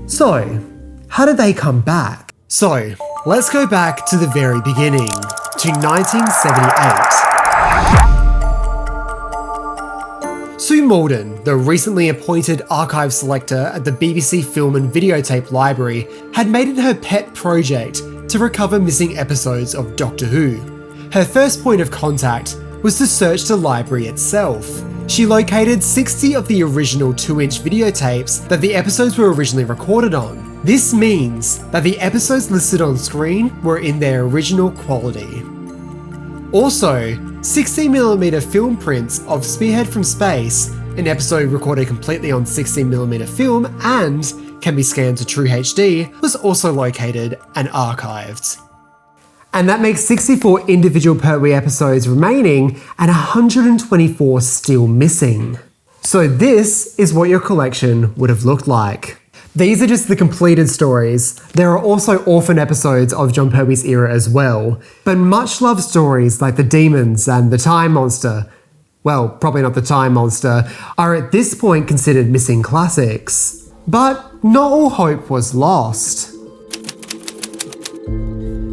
So, how did they come back? So, let's go back to the very beginning, to 1978. Sue Malden, the recently appointed archive selector at the BBC Film and Videotape Library, had made it her pet project to recover missing episodes of Doctor Who. Her first point of contact was to search the library itself. She located 60 of the original 2-inch videotapes that the episodes were originally recorded on. This means that the episodes listed on screen were in their original quality. Also, 16mm film prints of Spearhead from Space, an episode recorded completely on 16mm film and can be scanned to True HD, was also located and archived. And that makes 64 individual Pertwee episodes remaining and 124 still missing. So this is what your collection would have looked like. These are just the completed stories. There are also orphan episodes of Jon Pertwee's era as well, but much loved stories like The Demons and The Time Monster, well, probably not The Time Monster, are at this point considered missing classics. But not all hope was lost.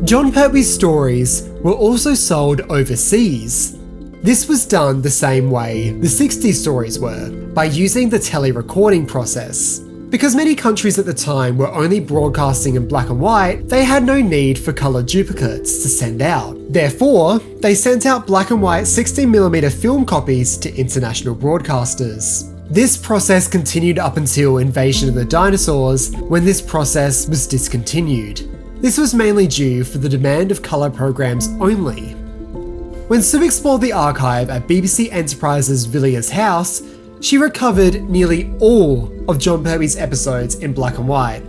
Jon Pertwee's stories were also sold overseas. This was done the same way the 60s stories were, by using the tele-recording process. Because many countries at the time were only broadcasting in black and white, they had no need for colour duplicates to send out. Therefore, they sent out black and white 16mm film copies to international broadcasters. This process continued up until Invasion of the Dinosaurs, when this process was discontinued. This was mainly due for the demand of colour programs only. When Sue explored the archive at BBC Enterprise's Villiers House, she recovered nearly all of Jon Pertwee's episodes in black and white,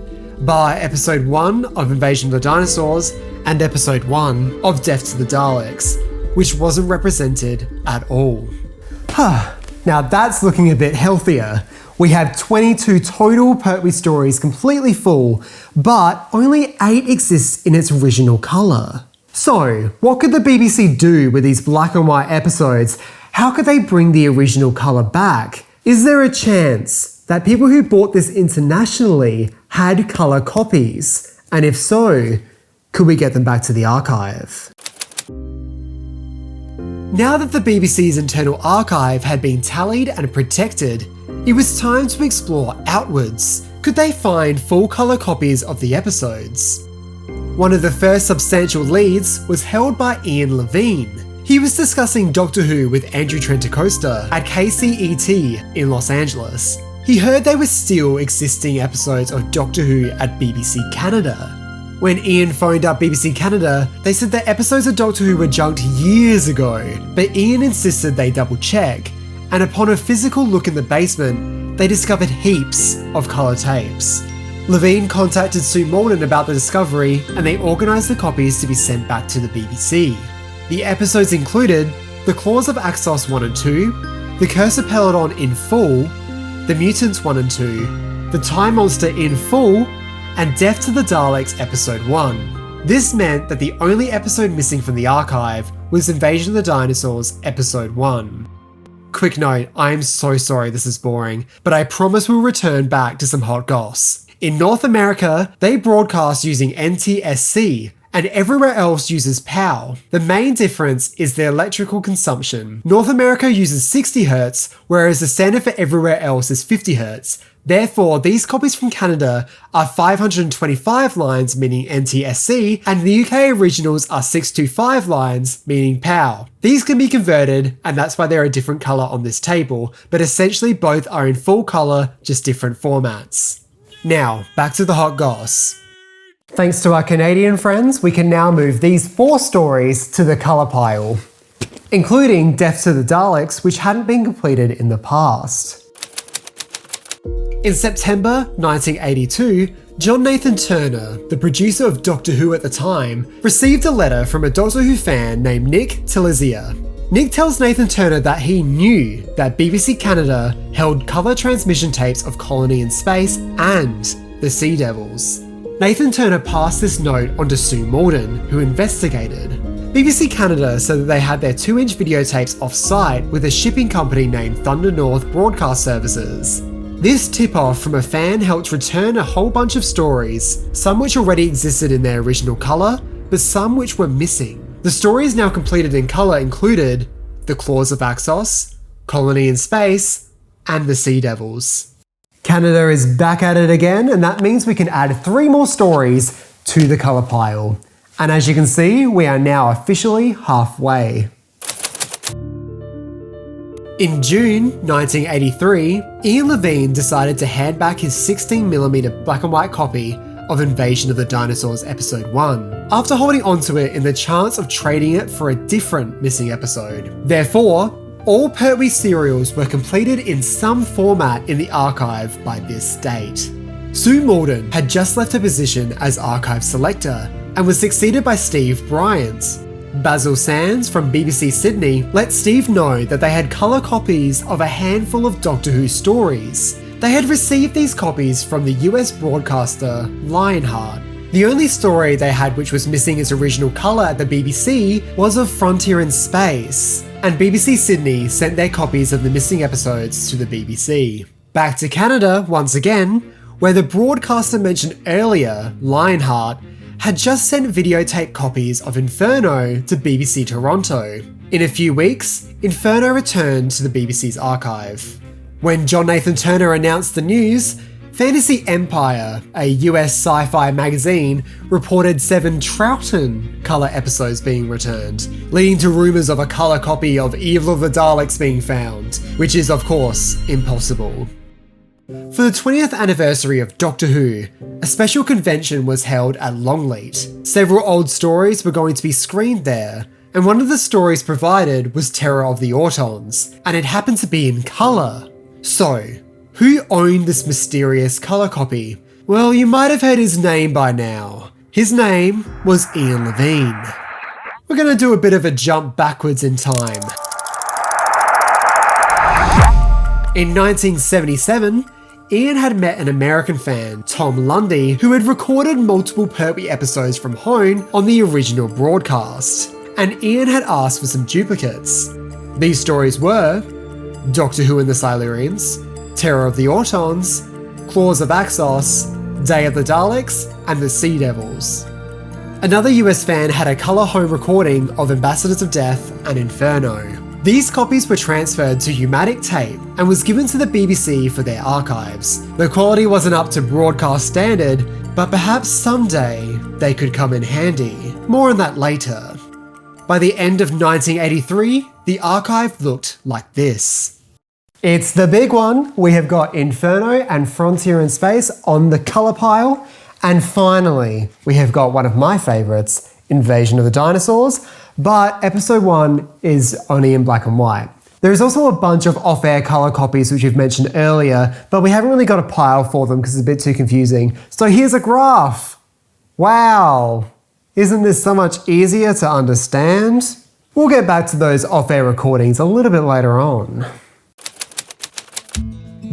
bar episode 1 of Invasion of the Dinosaurs and episode 1 of Death to the Daleks, which wasn't represented at all. Now that's looking a bit healthier. We have 22 total Pertwee stories completely full, but only 8 exist in its original colour. So, what could the BBC do with these black and white episodes? How could they bring the original colour back? Is there a chance that people who bought this internationally had colour copies? And if so, could we get them back to the archive? Now that the BBC's internal archive had been tallied and protected, it was time to explore outwards. Could they find full colour copies of the episodes? One of the first substantial leads was held by Ian Levine. He was discussing Doctor Who with Andrew Trentacosta at KCET in Los Angeles. He heard there were still existing episodes of Doctor Who at BBC Canada. When Ian phoned up BBC Canada, they said that episodes of Doctor Who were junked years ago, but Ian insisted they double check, and upon a physical look in the basement, they discovered heaps of colour tapes. Levine contacted Sue Malden about the discovery, and they organised the copies to be sent back to the BBC. The episodes included The Claws of Axos 1 and 2, The Curse of Peladon in full, The Mutants 1 and 2, The Time Monster in full, and Death to the Daleks Episode 1. This meant that the only episode missing from the archive was Invasion of the Dinosaurs Episode 1. Quick note, I am so sorry this is boring, but I promise we'll return back to some hot goss. In North America, they broadcast using NTSC, and everywhere else uses POW. The main difference is the electrical consumption. North America uses 60Hz, whereas the standard for everywhere else is 50Hz. Therefore, these copies from Canada are 525 lines, meaning NTSC, and the UK originals are 625 lines, meaning POW. These can be converted, and that's why they're a different colour on this table, but essentially both are in full colour, just different formats. Now, back to the hot goss. Thanks to our Canadian friends, we can now move these 4 stories to the colour pile, including Death to the Daleks, which hadn't been completed in the past. In September 1982, John Nathan Turner, the producer of Doctor Who at the time, received a letter from a Doctor Who fan named Nick Tilizia. Nick tells Nathan Turner that he knew that BBC Canada held colour transmission tapes of Colony in Space and the Sea Devils. Nathan Turner passed this note on to Sue Malden, who investigated. BBC Canada said that they had their 2-inch videotapes off-site with a shipping company named Thunder North Broadcast Services. This tip-off from a fan helped return a whole bunch of stories, some which already existed in their original colour, but some which were missing. The stories now completed in colour included The Claws of Axos, Colony in Space, and The Sea Devils. Canada is back at it again, and that means we can add 3 more stories to the colour pile. And as you can see, we are now officially halfway. In June 1983, Ian Levine decided to hand back his 16mm black and white copy of Invasion of the Dinosaurs Episode 1, after holding onto it in the chance of trading it for a different missing episode. Therefore, all Pertwee serials were completed in some format in the archive by this date. Sue Malden had just left her position as archive selector and was succeeded by Steve Bryant. Basil Sands from BBC Sydney let Steve know that they had colour copies of a handful of Doctor Who stories. They had received these copies from the US broadcaster Lionheart. The only story they had which was missing its original colour at the BBC was of Frontier in Space, and BBC Sydney sent their copies of the missing episodes to the BBC. Back to Canada once again, where the broadcaster mentioned earlier, Lionheart, had just sent videotape copies of Inferno to BBC Toronto. In a few weeks, Inferno returned to the BBC's archive. When John Nathan Turner announced the news, Fantasy Empire, a US sci-fi magazine, reported 7 Troughton colour episodes being returned, leading to rumours of a colour copy of Evil of the Daleks being found, which is of course impossible. For the 20th anniversary of Doctor Who, a special convention was held at Longleat. Several old stories were going to be screened there, and one of the stories provided was Terror of the Autons, and it happened to be in colour. So, who owned this mysterious colour copy? Well, you might have heard his name by now. His name was Ian Levine. We're going to do a bit of a jump backwards in time. In 1977, Ian had met an American fan, Tom Lundy, who had recorded multiple Pertwee episodes from home on the original broadcast, and Ian had asked for some duplicates. These stories were Doctor Who and the Silurians, Terror of the Autons, Claws of Axos, Day of the Daleks, and the Sea Devils. Another US fan had a colour home recording of Ambassadors of Death and Inferno. These copies were transferred to Humatic tape and was given to the BBC for their archives. The quality wasn't up to broadcast standard, but perhaps someday they could come in handy. More on that later. By the end of 1983, the archive looked like this. It's the big one. We have got Inferno and Frontier in Space on the colour pile. And finally, we have got one of my favourites, Invasion of the Dinosaurs, but episode 1 is only in black and white. There is also a bunch of off-air colour copies which we've mentioned earlier, but we haven't really got a pile for them because it's a bit too confusing. So here's a graph. Wow. Isn't this so much easier to understand? We'll get back to those off-air recordings a little bit later on.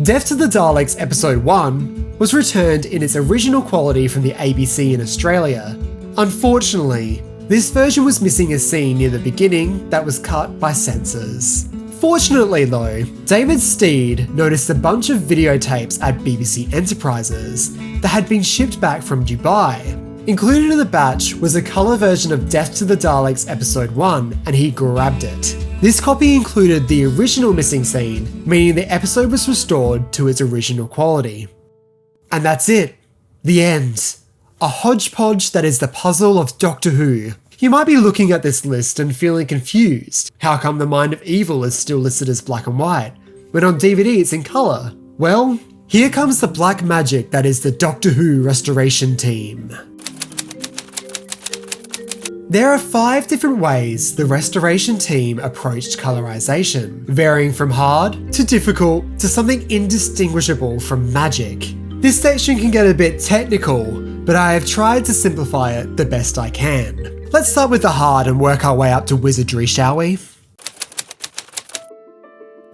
Death to the Daleks episode 1 was returned in its original quality from the ABC in Australia. Unfortunately, this version was missing a scene near the beginning that was cut by censors. Fortunately though, David Steed noticed a bunch of videotapes at BBC Enterprises that had been shipped back from Dubai. Included in the batch was a colour version of Death to the Daleks episode 1, and he grabbed it. This copy included the original missing scene, meaning the episode was restored to its original quality. And that's it. The end. A hodgepodge that is the puzzle of Doctor Who. You might be looking at this list and feeling confused. How come the Mind of Evil is still listed as black and white, when on DVD it's in colour? Well, here comes the black magic that is the Doctor Who restoration team. There are 5 different ways the restoration team approached colorization, varying from hard to difficult to something indistinguishable from magic. This section can get a bit technical, but I have tried to simplify it the best I can. Let's start with the hard and work our way up to wizardry, shall we?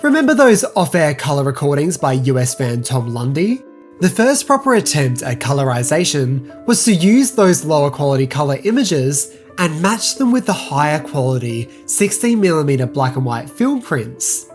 Remember those off-air colour recordings by US fan Tom Lundy? The first proper attempt at colorization was to use those lower quality colour images and match them with the higher quality 16mm black and white film prints.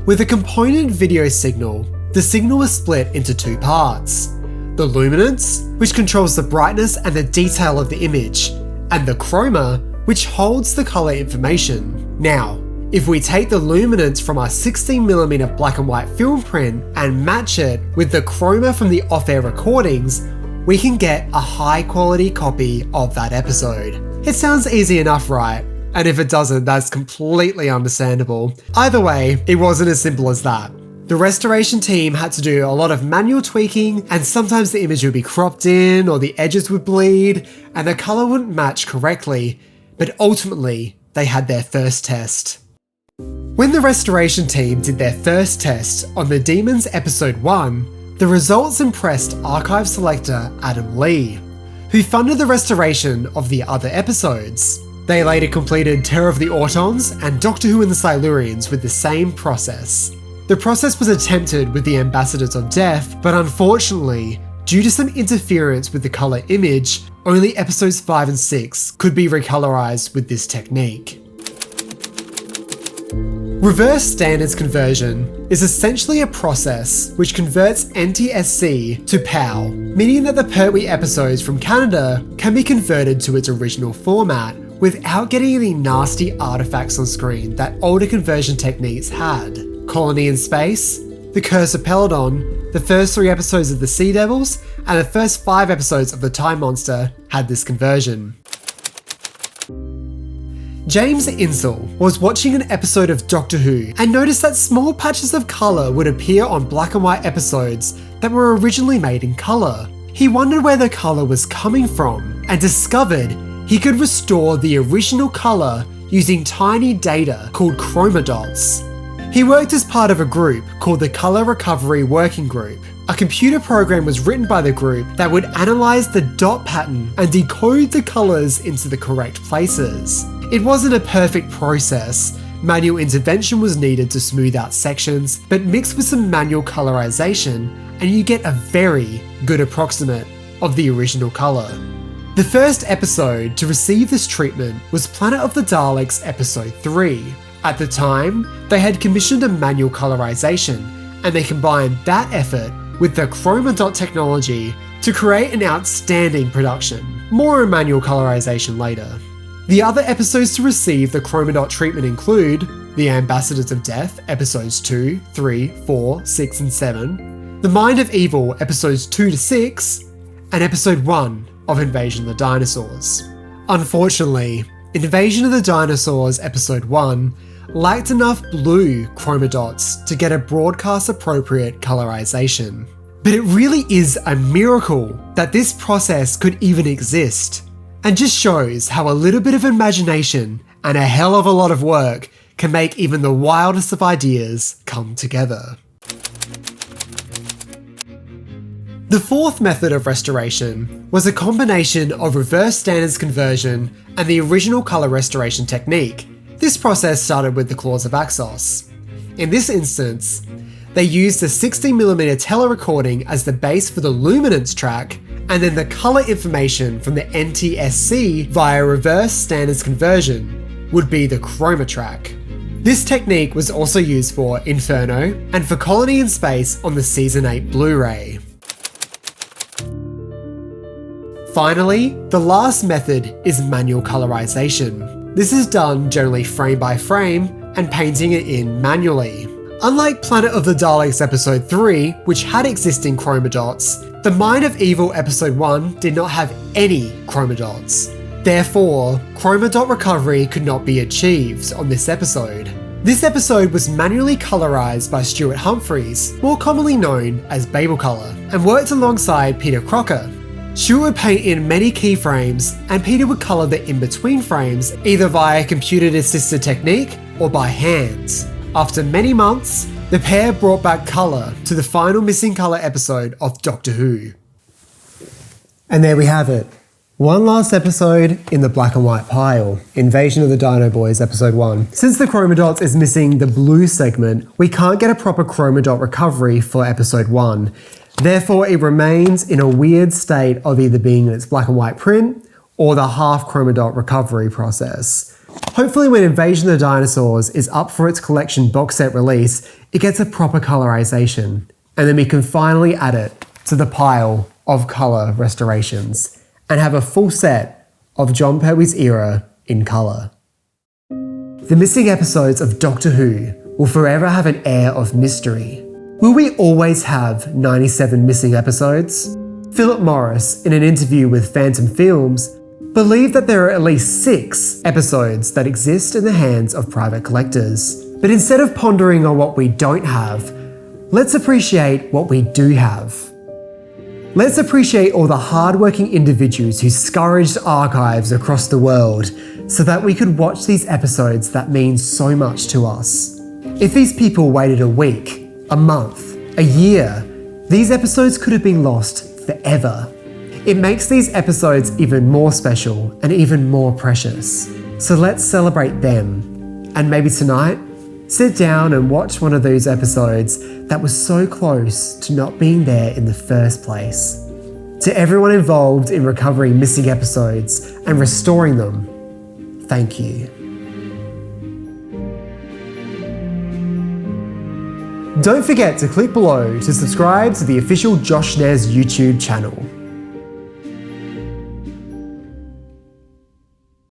With a component video signal, the signal was split into 2 parts. The luminance, which controls the brightness and the detail of the image, and the chroma, which holds the colour information. Now, if we take the luminance from our 16mm black and white film print and match it with the chroma from the off-air recordings, we can get a high quality copy of that episode. It sounds easy enough, right? And if it doesn't, that's completely understandable. Either way, it wasn't as simple as that. The restoration team had to do a lot of manual tweaking, and sometimes the image would be cropped in or the edges would bleed and the colour wouldn't match correctly, but ultimately they had their first test. When the restoration team did their first test on the Demons episode 1, the results impressed archive selector Adam Lee, who funded the restoration of the other episodes. They later completed Terror of the Autons and Doctor Who and the Silurians with the same process. The process was attempted with the Ambassadors of Death, but unfortunately, due to some interference with the colour image, only episodes 5 and 6 could be recolorized with this technique. Reverse standards conversion is essentially a process which converts NTSC to PAL, meaning that the Pertwee episodes from Canada can be converted to its original format without getting any nasty artifacts on screen that older conversion techniques had. Colony in Space, The Curse of Peladon, the first 3 episodes of The Sea Devils, and the first 5 episodes of The Time Monster had this conversion. James Insel was watching an episode of Doctor Who and noticed that small patches of colour would appear on black and white episodes that were originally made in colour. He wondered where the colour was coming from and discovered he could restore the original colour using tiny data called chroma dots. He worked as part of a group called the Colour Recovery Working Group. A computer program was written by the group that would analyse the dot pattern and decode the colours into the correct places. It wasn't a perfect process. Manual intervention was needed to smooth out sections, but mixed with some manual colorization, and you get a very good approximate of the original colour. The first episode to receive this treatment was Planet of the Daleks episode 3. At the time, they had commissioned a manual colorization, and they combined that effort with the chroma dot technology to create an outstanding production. More on manual colorization later. The other episodes to receive the chroma dot treatment include The Ambassadors of Death episodes 2, 3, 4, 6 and 7, The Mind of Evil episodes 2 to 6, and episode 1 of Invasion of the Dinosaurs. Unfortunately, Invasion of the Dinosaurs episode 1 lacked enough blue chroma dots to get a broadcast appropriate colorization. But it really is a miracle that this process could even exist, and just shows how a little bit of imagination and a hell of a lot of work can make even the wildest of ideas come together. The fourth method of restoration was a combination of reverse standards conversion and the original colour restoration technique. This process started with the Claws of Axos. In this instance, they used the 16mm telerecording as the base for the luminance track, and then the colour information from the NTSC via reverse standards conversion would be the chroma track. This technique was also used for Inferno and for Colony in Space on the Season 8 Blu-ray. Finally, the last method is manual colorization. This is done generally frame by frame and painting it in manually. Unlike Planet of the Daleks episode 3, which had existing chroma dots, The Mind of Evil episode 1 did not have any chroma dots. Therefore, chroma dot recovery could not be achieved on this episode. This episode was manually colorized by Stuart Humphreys, more commonly known as Babel Color, and worked alongside Peter Crocker. Stuart would paint in many keyframes, and Peter would colour the in-between frames either via computer-assisted technique or by hand. After many months, the pair brought back colour to the final missing colour episode of Doctor Who. And there we have it. One last episode in the black and white pile, Invasion of the Dino Boys episode 1. Since the Chroma Dots is missing the blue segment, we can't get a proper Chroma Dot recovery for episode 1. Therefore, it remains in a weird state of either being in its black and white print or the half Chroma Dot recovery process. Hopefully when Invasion of the Dinosaurs is up for its collection box set release, it gets a proper colorization, and then we can finally add it to the pile of color restorations and have a full set of Jon Pertwee's era in colour. The missing episodes of Doctor Who will forever have an air of mystery. Will we always have 97 missing episodes? Philip Morris, in an interview with Phantom Films, believed that there are at least 6 episodes that exist in the hands of private collectors. But instead of pondering on what we don't have, let's appreciate what we do have. Let's appreciate all the hard-working individuals who scourged archives across the world so that we could watch these episodes that mean so much to us. If these people waited a week, a month, a year, these episodes could have been lost forever. It makes these episodes even more special and even more precious. So let's celebrate them. And maybe tonight, sit down and watch one of those episodes that was so close to not being there in the first place. To everyone involved in recovering missing episodes and restoring them, thank you. Don't forget to click below to subscribe to the official Josh Nair's YouTube channel.